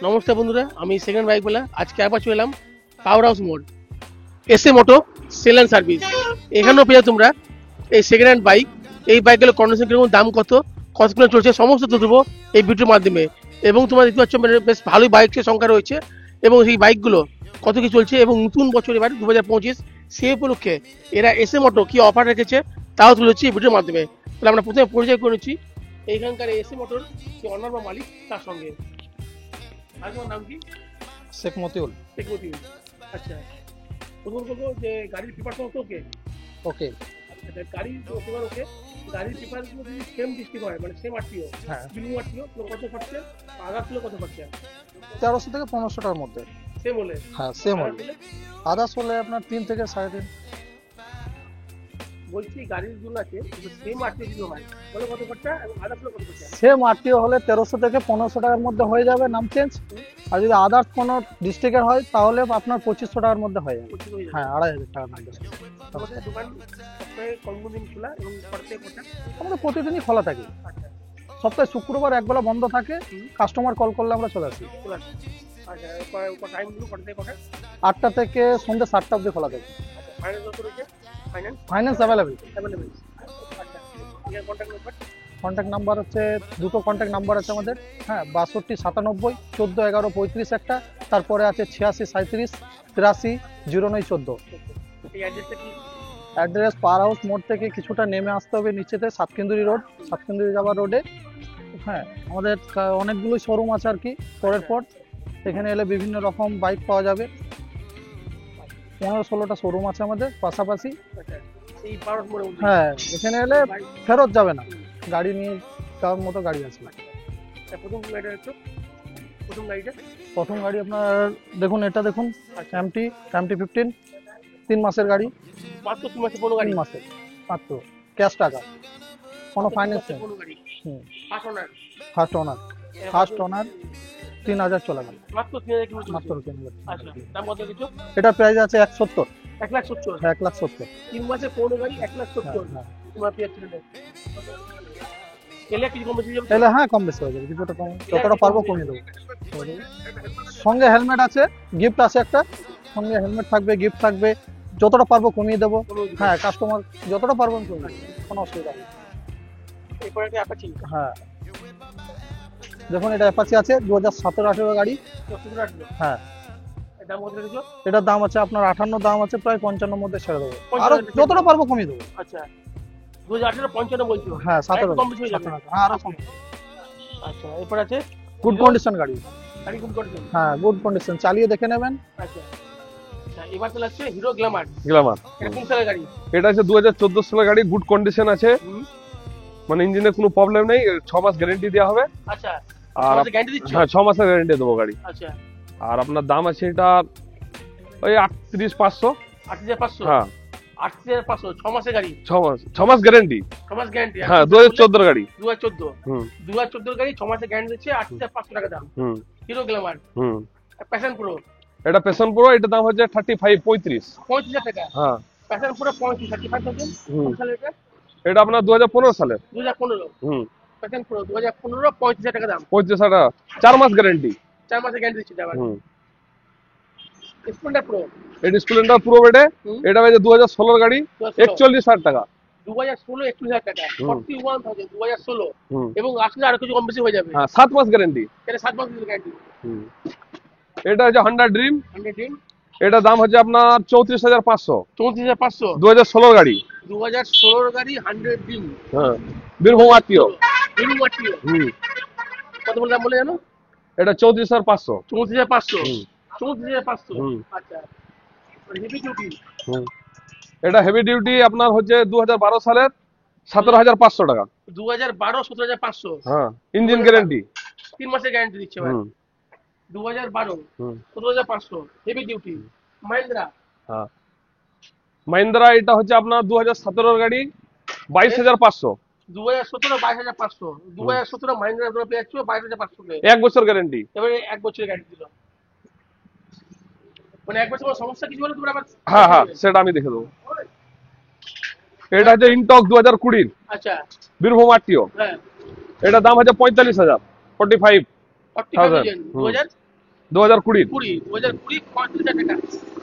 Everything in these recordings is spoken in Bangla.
নমস্কার বন্ধুরা, আমি সেকেন্ড বাইক বলা। আজকে আবার চলে এলাম পাওয়ার হাউস মোড়, SA moto sale and service. এখানেও পেয়ে তোমরা এই সেকেন্ড হ্যান্ড বাইক। এই বাইকগুলো কন্ডিশন কিরকম, দাম কত, কতক্ষণ চলছে, সমস্ত তথ্য দেবো এই ভিডিওর মাধ্যমে। এবং তোমরা দেখতে পাচ্ছ বেশ ভালোই বাইকের সংখ্যা রয়েছে এবং সেই বাইকগুলো কত কি চলছে এবং নতুন বছর এবার 2025 সেই উপলক্ষে এরা এসএ মোটো কি অফার রেখেছে তাও তুলেছি এই ভিডিওর মাধ্যমে। তাহলে আমরা প্রথমে পরিচয় করে নিচ্ছি এইখানকার এসএ মোটর যে অনার বা মালিক তার সঙ্গে। তোমার নাম কি? শেখ মতিউল। শেখ মতিউল। আচ্ছা, প্রথম বলবো যে গাড়ির পেপার সমস্ত ওকে? ওকে। আচ্ছা, গাড়ির পেপার ওকে। গাড়ির পেপার গুলো যদি সেম ডিস্ট্রিক্ট হয়, মানে সেম আরটিও, হ্যাঁ, বিলু আরটিও, তো কত খরচা? আদার্স হলে কত খরচা? 1300 থেকে 1500 টাকার মধ্যে। সেম হলে? হ্যাঁ, সেম হলে। আদার্স হলে আপনার 3 থেকে 3.5। বলছি গাড়ির জন্য আছে সেম আরটিও যদি হয় তাহলে কত খরচা এবং আদার্স হলে কত খরচা? সেম আরটিও হলে 1300 থেকে 1500 টাকার মধ্যে হয়ে যাবে, নাম চেঞ্জ। আর যদি আদার্স কোনো ডিস্ট্রিক্টের হয় তাহলে আপনার 2500 টাকার মধ্যে হয়ে যাবে। হ্যাঁ, 2500 টাকার মধ্যে। আমাদের দোকান সপ্তাহে কোন দিন খোলা এবং খরচা কত? আমাদের প্রতিদিনই খোলা থাকে। আচ্ছা, সপ্তাহে শুক্রবার একবেলা বন্ধ থাকে। কাস্টমার কল করলে আমরা চলে আসি। খোলা। আচ্ছা, টাইমগুলো কত থেকে কত? 8টা থেকে সন্ধ্যে 7টা অবধি খোলা থাকে। আচ্ছা, ফাইন্যান্স কত রয়েছে? Finance finance available. অ্যাভেলেবেল। আচ্ছা, এর কন্ট্যাক্ট নাম্বার? কন্ট্যাক্ট নাম্বার হচ্ছে দুটো কন্ট্যাক্ট নাম্বার আছে আমাদের। হ্যাঁ, 62 97 14 11 35 একটা, তারপরে আছে 86 37 83 09 14। এই অ্যাড্রেসটা কি? অ্যাড্রেস পাওয়ার হাউস মোড় থেকে কিছুটা নেমে আসতে হবে নিচেতে, সাতকেন্দুরি রোড, সাতকেন্দুরি যাওয়ার রোডে। হ্যাঁ, আমাদের অনেকগুলো শোরুম আছে আর কি পরের পর। এখানে এলে বিভিন্ন রকম বাইক পাওয়া যাবে। 15-16টা শোরুম আছে আমাদের পাশাপাশি। আচ্ছা, এই পাওয়ার মোড়ে? হ্যাঁ, এখানে এলে ফেরত যাবে না, গাড়ি নিয়ে যাওয়ার মতো গাড়ি আছে। আচ্ছা, প্রথম গাড়িটা হচ্ছে প্রথম গাড়িটা? প্রথম গাড়ি আপনার দেখুন, এটা দেখুন, এমটি 15 3 মাসের গাড়ি। মাত্র 3 মাসে কোনো গাড়ি? 3 মাসের মাত্র, ক্যাশ টাকা, কোনো ফাইন্যান্স নেই। কোনো গাড়ি ফার্স্ট ওনার? ফার্স্ট ওনার 3000 চলে গেল। মাত্র 3000 কিলোমিটার? মাত্র 3000। আচ্ছা, দাম কত কিছু? এটা প্রাইস আছে 170। 1,70,000? হ্যাঁ, 170। 3 মাসে কোনো গাড়ি 1,70,000 হ্যাঁ, তোমার পেয়ে ছিল। এলে কিছু কম বেশি যাবে? তাহলে হ্যাঁ, কম বেশি হয়ে যাবে, কিছুটা কম, যতটা পারবো কমিয়ে দেবো। সঙ্গে হেলমেট আছে, গিফট আছে একটা, সঙ্গে হেলমেট থাকবে, গিফট থাকবে, যতটা পারবো কমিয়ে দেবো। হ্যাঁ, কাস্টমার যতটা পারবো আমি কমিয়ে দেবো, কোনো অসুবিধা নেই। এরপরে একটা অ্যাপাচি? হ্যাঁ, দেখুন এটা অ্যাপাচি আছে 2017-18 গাড়ি। হ্যাঁ, দাম কত রেখেছো? এটার দাম আছে আপনার 58, দাম আছে প্রায় 55 মধ্যে ছেড়ে দেবো, আরো যতটা পারবো কমিয়ে দেবো। আচ্ছা, 2018 55 বলছো? হ্যাঁ, 17 কম বেশি হয়ে যাবে? হ্যাঁ, আরো কম। আচ্ছা, এরপর আছে গুড কন্ডিশন গাড়ি। গাড়ি খুব কন্ডিশন? হ্যাঁ, গুড কন্ডিশন, চালিয়ে দেখে নেবেন। আচ্ছা, এবার চলে আসছে হিরো গ্ল্যামার। এটা কোন সালের গাড়ি? এটা আছে 2014 সালের গাড়ি, গুড কন্ডিশন আছে, মানে ইঞ্জিনের কোনো প্রবলেম নেই, 6 মাস গ্যারান্টি দেওয়া হবে। আচ্ছা, আর গ্যারান্টি দিচ্ছ? হ্যাঁ, 6 মাসের গ্যারান্টি দেবো গাড়ি। আচ্ছা, আর আপনার দাম আছে এটা ওই 38,500। 8,500? হ্যাঁ, 8,500 6 মাসের গাড়ি? 6 মাস গ্যারান্টি। 6 মাস গ্যারান্টি? হ্যাঁ, 2014 গাড়ি। 2014? হুম 2014 গাড়ি 6 মাসের গ্যারান্টি দিচ্ছে, 8,500 টাকা দাম। হুম হিরো গ্ল্যামার হুম প্যাশন প্রো? এটা প্যাশন প্রো, এটা দাম হচ্ছে 35 টাকা। হ্যাঁ, প্যাশন প্রো 35,000। হুম। কোন সালে এটা? এটা আপনার 2015 সালের। 2015? হুম প্যাশন প্রো 2015, 35,000 টাকা দাম। 35 টাকা, 4 মাস গ্যারান্টি। 4 মাসের গ্যারান্টি দিচ্ছে আবার। হুম স্প্লেন্ডার প্রো? এটা স্প্লেন্ডার প্রো বেটে, এটা হচ্ছে 2016 গাড়ি, 41,000 টাকা। 2016 21,000 টাকা, 41,000 2016। হুম এবং আসলে আরো কিছু কম বেশি হয়ে যাবে। হ্যাঁ, 7 মাস গ্যারান্টি। এটা 7 মাসের গ্যারান্টি। হুম এটা হচ্ছে হন্ডা ড্রিম, 100 ডিম? এটা দাম হচ্ছে আপনার 34,500। 34,500? 2016 গাড়ি। 2016 গাড়ি 100 ডিম। হ্যাঁ, বীরভূম আত্মীয়। ডিম মাটিও? হুম কত বলে দাম বলে জানো? এটা 34,500। 34,500? হুম 34,500? হুম আচ্ছা, হেভি ডিউটি? হুম এটা হেভি ডিউটি আপনার হচ্ছে 2012 সালের, 17,500 টাকা। 2012 17,500? হ্যাঁ, ইঞ্জিন গ্যারান্টি। 3 মাসের গ্যারান্টি দিচ্ছে ভাই। হুম 2012 হুম 17,500 হেভি ডিউটি। মাহিন্দ্রা? হ্যাঁ, মাহিন্দ্রা এটা হচ্ছে আপনার 2017 গাড়ি, 22,500। 2017 22,500? 2017 মাহিন্দ্রা তোমরা পেয়ে যাচ্ছ 22,500 কে। 1 বছর গ্যারান্টি। এবারে 1 বছরের গ্যারান্টি দিল, মানে 1 বছর সমস্যা কিছু হলে তোমরা আবার? হ্যাঁ হ্যাঁ, সেটা আমি দেখে দেবো। এটা হচ্ছে ইনটক 2020, আচ্ছা, বীরভূম আত্মীয়, হ্যাঁ, এটা দাম হচ্ছে 45,000, 45,000। 45,000? 2000? 2020 2020 35,000 টাকা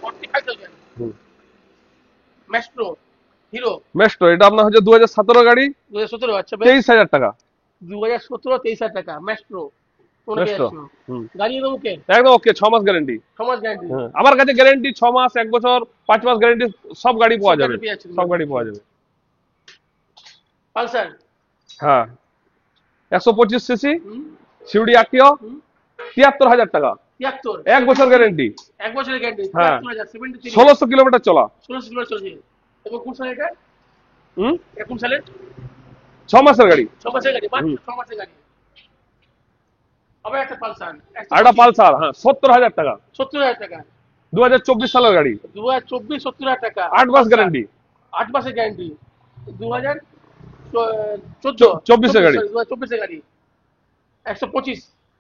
45,000 ম্যাস্ট্রো হিরো মেস্টো, এটা আপনার হচ্ছে 2017 গাড়ি, 2017 আচ্ছা 23,000 টাকা 2017 23,000 টাকা ম্যাস্ট্রো মেস্টো। হুম, গাড়ি একদম ওকে একদম ওকে, 6 মাস গ্যারেন্টি। সমাজ গ্যারান্টি আমার কাছে গ্যারেন্টি 6 মাস, 1 বছর, 5 মাস গ্যারেন্টি, সব গাড়ি পাওয়া যাবে, গাড়ি পেয়ে যাচ্ছে। সব গাড়ি পাওয়া যাবে। পালসার হ্যাঁ, 125 সিসি সিউডি আরটিও, 73,000 টাকা, 73 1 বছর গ্যারেন্টি, 1 বছরের গ্যারান্টি হ্যাঁ। 73,073 1600 কিলোমিটার চলা। 16 কিলোমিটার চলছে। এবং কোন সালে এটা হুম, কোন সালে 6 মাসের গাড়ি। 6 মাসের গাড়ি মাত্র হুম। 6 মাসের গাড়ি। আবার একটা পালসার আর একটা পালসার, হ্যাঁ, 70,000 টাকা, 70,000 টাকা 2024 সালের গাড়ি, 2024 70,000 টাকা 8 মাস গ্যারেন্টি। 8 মাসের গ্যারান্টি 2014 24 এর গাড়ি। 2024 এর গাড়ি 125।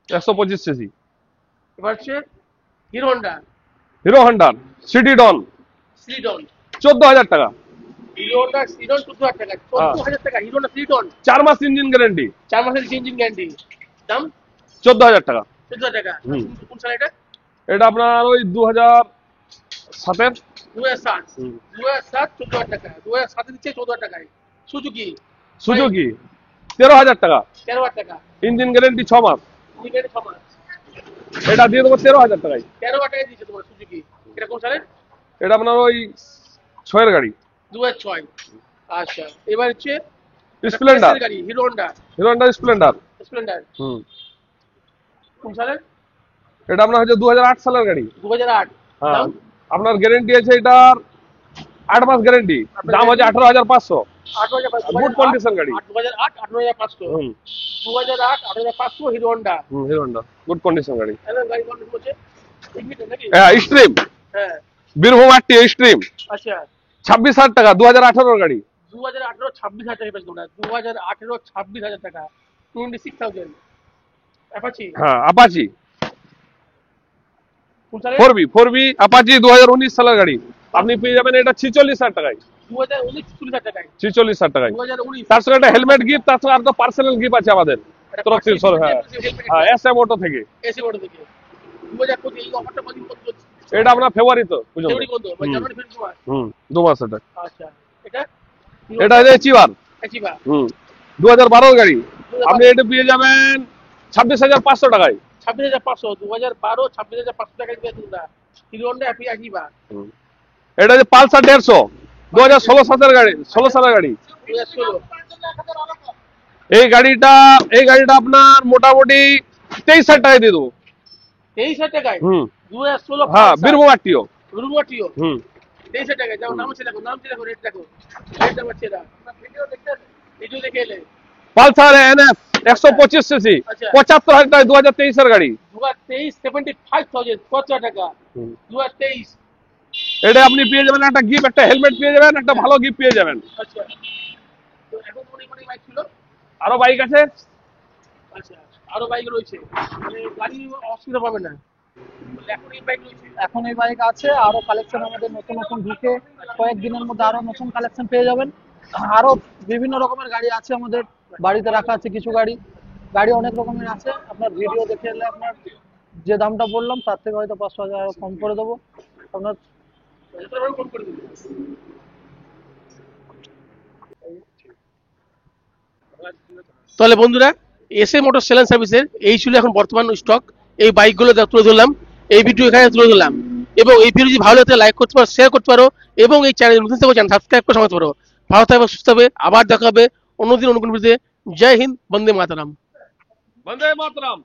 125 সিসি এবার হচ্ছে হিরো হন্ডা হিরো হন্ডার সিটি ডন, সিডন 14,000 টাকা, হিরো হন্ডা সিডন 14,000 টাকা 14,000 টাকা হিরো হন্ডা সিডন 4 মাস ইঞ্জিন গ্যারেন্টি, 4 মাসের ইঞ্জিন গ্যারান্টি দাম 14,000 টাকা। 14,000 টাকা। হুম। কোন সালে এটা এটা আপনার ওই 2007 2007 14,000 টাকা 2007 দিচ্ছে 14,000 টাকায় সুজুকি সুজুকি 13,000 টাকা, 13,000 টাকা ইঞ্জিন গ্যারেন্টি 6 মাস, ইঞ্জিন 6 মাস এটা দিয়ে দেবো 13,000 টাকায়। 13,000 টাকায় দিচ্ছে তোমার সুজুকি। এটা কোন সালে এটা আপনার ওই 6 এর গাড়ি 2006। আচ্ছা এবার হচ্ছে স্প্লেন্ডার, গাড়ি Hero Honda Hero Honda Splendor. Splendor হুম, কোন সালে এটা আপনার হচ্ছে 2008 সালের গাড়ি। 2008 হ্যাঁ, দাম আপনার গ্যারেন্টি আছে এটার 8 মাস গ্যারেন্টি, দাম হচ্ছে 18,500, 8,500 গুড কন্ডিশন গাড়ি। 2008 18,500 হুম 2008 18,500 হিরো হন্ডা। হুম, হিরো হন্ডা গুড কন্ডিশন গাড়ি। এবার গাড়ি কন্ডিশন হচ্ছে ইগনিটর নাকি হ্যাঁ, স্ট্রিম হ্যাঁ বীরভূম আরটি স্ট্রিম আচ্ছা 26,000 টাকা, 2018 গাড়ি। 2018 26,000 টাকা পেয়েছি তোমরা 2018 26,000 টাকা 26,000 অ্যাপাচি হ্যাঁ, আপাচি কোন সালে 4B আপাচি 2019 সালের গাড়ি, আপনি পেয়ে যাবেন এটা 46,000 টাকায়, 2019 40,000 টাকায় 46,000 টাকায়। 2019 তার সঙ্গে একটা হেলমেট গিফট, তার সঙ্গে আর তো পার্সোনাল গিফট আছে আমাদের তরফ থেকে। হ্যাঁ হ্যাঁ, এসএম অটো থেকে। এসি মোটর থেকে 2025 এই অফারটা কতদিন কত চলছে এটা আপনার ফেব্রুয়ারিতে পর্যন্ত। ফেব্রুয়ারি পর্যন্ত মানে জানুয়ারি ফেব্রুয়ারি মাস হুম, 2 মাস এটা। আচ্ছা এটা এটা হচ্ছে চিওয়ার। এচিবা হুম, 2012 গাড়ি, আপনি এটা পেয়ে যাবেন 26,500 টাকায়। 26,500 2012 26,500 টাকায় দিয়ে তোমরা হিরো হন্ডা এচিবা হুম, এটা হচ্ছে পালসার 150 2016 সালের গাড়ি, 16 সালের গাড়ি। 2016 এই গাড়িটা আপনার মোটামুটি 23,000 টাকায় দিয়ে দেবো। 23,000 টাকায় হুম, 2016 হ্যাঁ, বীরভূম আরটিও। রুমটিও হুম, 23,000 টাকায় যাও নাম ছিল নাম রেট দেখো রেট দেখো এটা ভিডিও দেখে এলে পালসার এনএস 125 সিসি আচ্ছা। 75,000 টাকায়, 2023 এর গাড়ি। 2023 75,000 কত টাকা হুম, 2023 এটা আপনি পেয়ে যাবেন একটা গিফট, একটা হেলমেট পেয়ে যাবেন, একটা ভালো গিফট পেয়ে যাবেন। আচ্ছা তো এখন কোন বাইক ছিল আরো বাইক আছে। আচ্ছা আরো বাইক রয়েছে মানে গাড়ি অসুবিধা পাবে না এখন এই বাইক রয়েছে এখন এই বাইক আছে, আরো কালেকশন আমাদের নতুন নতুন ঢুকে কয়েকদিনের মধ্যে আরো নতুন কালেকশন পেয়ে যাবেন। আরো বিভিন্ন রকমের গাড়ি আছে আমাদের বাড়িতে রাখা আছে, কিছু গাড়ি অনেক রকমের আছে। আপনার ভিডিও দেখে এলে আপনার যে দামটা বললাম তার থেকে হয়তো 500 আরো কম করে দেবো আপনার। ফোন করে দিন তাহলে বন্ধুরা এসএ মোটর সেল এন্ড সার্ভিসের এই ছিল এখন বর্তমান স্টক। এই বাইকগুলো তুলে ধরলাম, এই ভিডিও এখানে তুলে ধরলাম। এবং এই ভিডিও যদি ভালো লাগে লাইক করতে পারো, শেয়ার করতে পারো এবং এই চ্যানেল নতুন থেকে চ্যানেল সাবস্ক্রাইব করে সমাজ পারো। ভালো থাকবে, সুস্থ হবে, আবার দেখা হবে অন্যদিন অন্য কোনো ভিডিওতে। জয় হিন্দ, বন্দে মাতরম। বন্দে মাতরম।